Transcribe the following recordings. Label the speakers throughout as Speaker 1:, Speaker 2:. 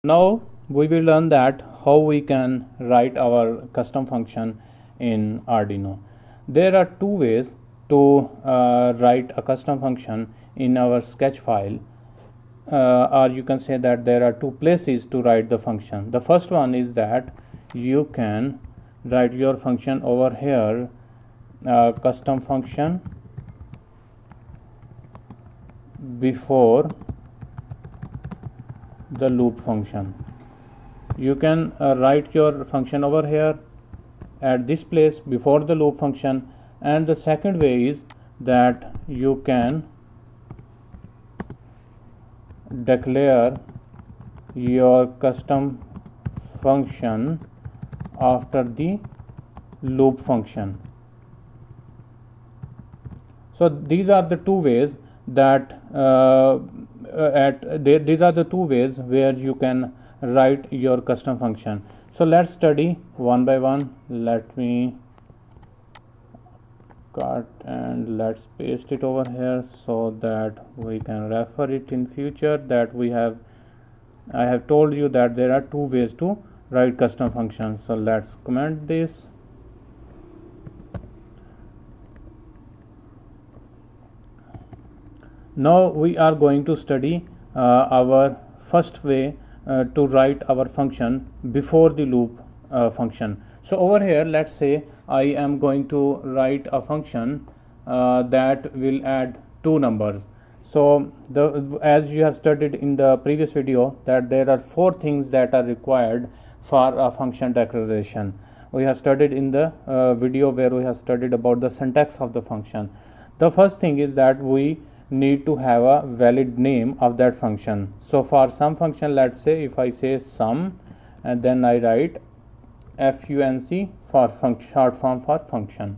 Speaker 1: Now we will learn that how we can write our custom function in Arduino. There are two ways to write a custom function in our sketch file, or you can say that there are two places to write the function. The first one is that you can write your function over here, custom function before the loop function. You can write your function over here at this place before the loop function, and the second way is that you can declare your custom function after the loop function. So these are the two ways that these are the two ways where you can write your custom function. So let's study one by one. Let me cut and let's paste it over here so that we can refer it in future. That I have told you that there are two ways to write custom functions. So let's comment this. Now we are going to study our first way to write our function before the loop function. So over here, let's say I am going to write a function that will add two numbers. So as you have studied in the previous video, that there are four things that are required for a function declaration. We have studied in the video where we have studied about the syntax of the function. The first thing is that we need to have a valid name of that function. So for some function, let's say if I say sum and then I write func for short form for function,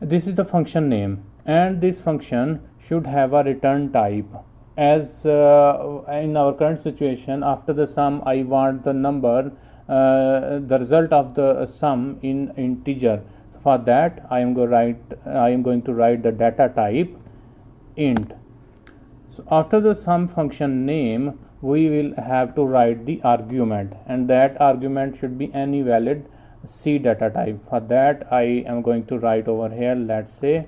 Speaker 1: this is the function name, and this function should have a return type. As in our current situation, after the sum I want the number, the result of the sum in integer. For that I am going to write the data type int. So after the sum function name, we will have to write the argument, and that argument should be any valid C data type. For that I am going to write over here, let's say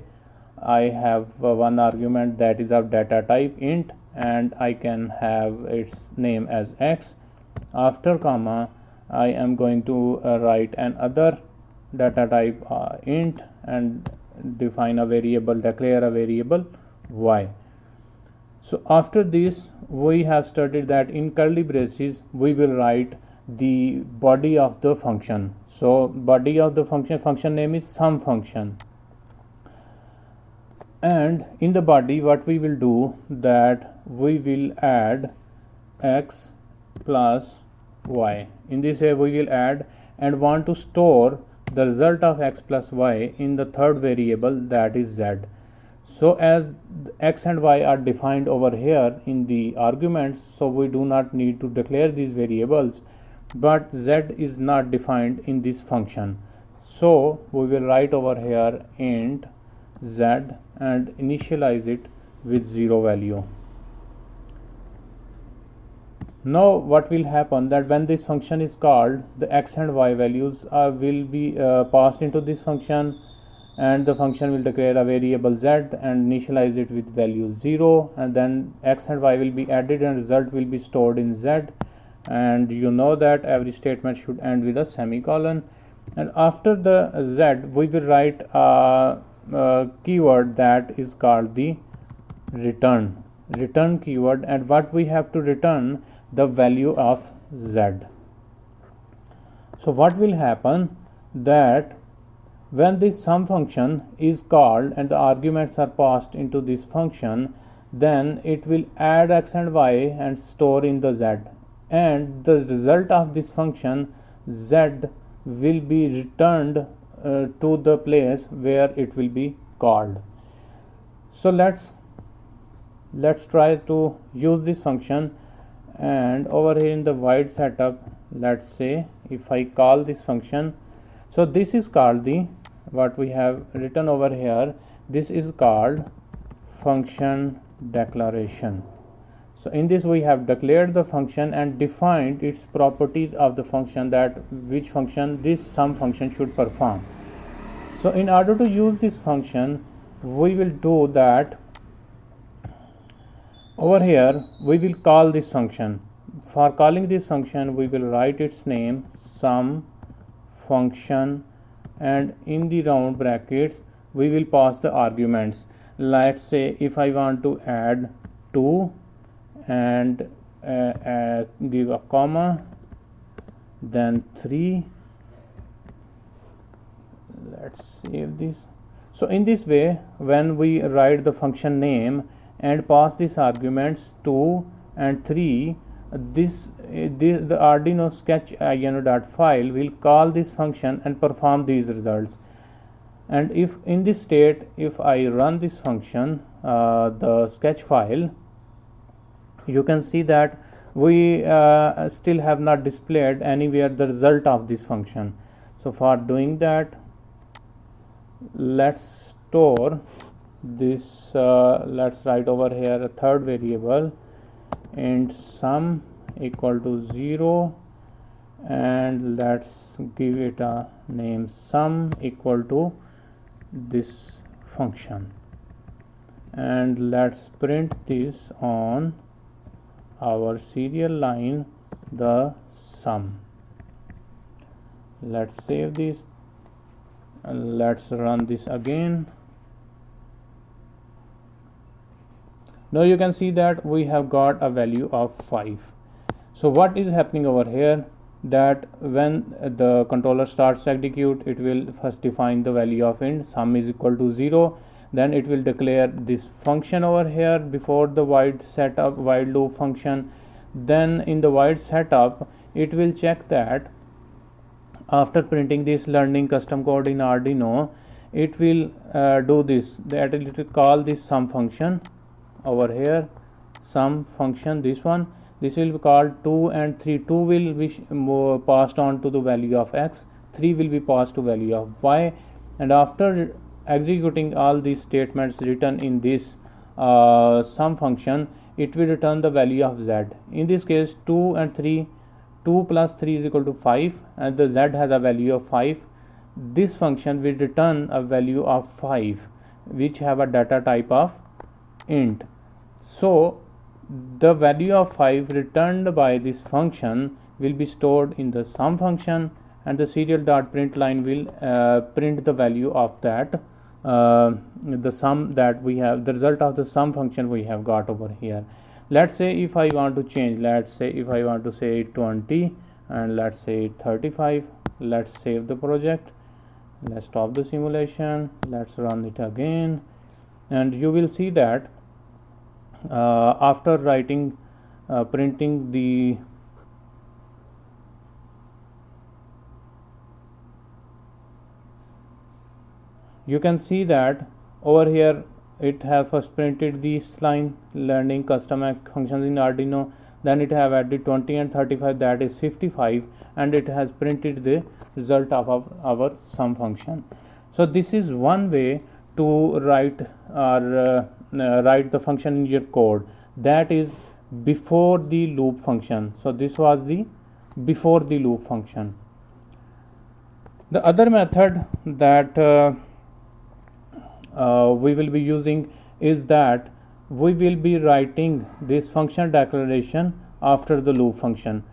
Speaker 1: I have one argument that is of data type int, and I can have its name as x. After comma I am going to write another data type int and define a variable, declare a variable y. So after this we have studied that in curly braces we will write the body of the function. So body of the function name is sum function, and in the body what we will do, that we will add x plus y. In this way we will add and want to store the result of x plus y in the third variable, that is z. So as x and y are defined over here in the arguments, so we do not need to declare these variables, but z is not defined in this function. So we will write over here int z and initialize it with 0 value. Now what will happen, that when this function is called, the x and y values will be passed into this function, and the function will declare a variable z and initialize it with value 0, and then x and y will be added and result will be stored in z. And you know that every statement should end with a semicolon, and after the z we will write a keyword that is called the return keyword, and what we have to return, the value of z. So what will happen, that when this sum function is called and the arguments are passed into this function, then it will add x and y and store in the z, and the result of this function z will be returned to the place where it will be called. So let's try to use this function, and over here in the void setup, let's say if I call this function, so this is called the, what we have written over here, this is called function declaration. So in this we have declared the function and defined its properties of the function, that which function this sum function should perform. So in order to use this function, we will do that. Over here we will call this function. For calling this function, we will write its name, sum function, and in the round brackets we will pass the arguments. Let's say if I want to add 2 and give a comma, then 3. Let's save this. So in this way, when we write the function name and pass these arguments 2 and 3, the Arduino sketch file will call this function and perform these results. And if in this state, if I run this function, the sketch file, you can see that we still have not displayed anywhere the result of this function. So for doing that, let's store this. Let's write over here a third variable, int sum equal to 0, and let's give it a name sum equal to this function, and let's print this on our serial line, the sum. Let's save this and let's run this again. Now you can see that we have got a value of 5. So what is happening over here, that when the controller starts to execute, it will first define the value of int sum is equal to 0. Then it will declare this function over here before the void setup, while loop function. Then in the void setup, it will check that after printing this learning custom code in Arduino, it will do this, that it will call this sum function over here, sum function, this one. This will be called 2 and 3. 2 will be passed on to the value of x, 3 will be passed to value of y, and after executing all these statements written in this sum function, it will return the value of z. In this case 2 and 3, 2 plus 3 is equal to 5, and the z has a value of 5. This function will return a value of 5 which have a data type of int. So the value of 5 returned by this function will be stored in the sum function, and the serial.println will print the value of that the sum that we have, the result of the sum function we have got over here. Let's say if I want to change, let's say if I want to say 20 and let's say 35, let's save the project, let's stop the simulation, let's run it again, and you will see that after writing printing the you can see that over here it has first printed this line, learning custom functions in Arduino, then it have added 20 and 35, that is 55, and it has printed the result of our sum function. So this is one way to write write the function in your code, that is before the loop function. So this was the before the loop function. The other method that we will be using is that we will be writing this function declaration after the loop function.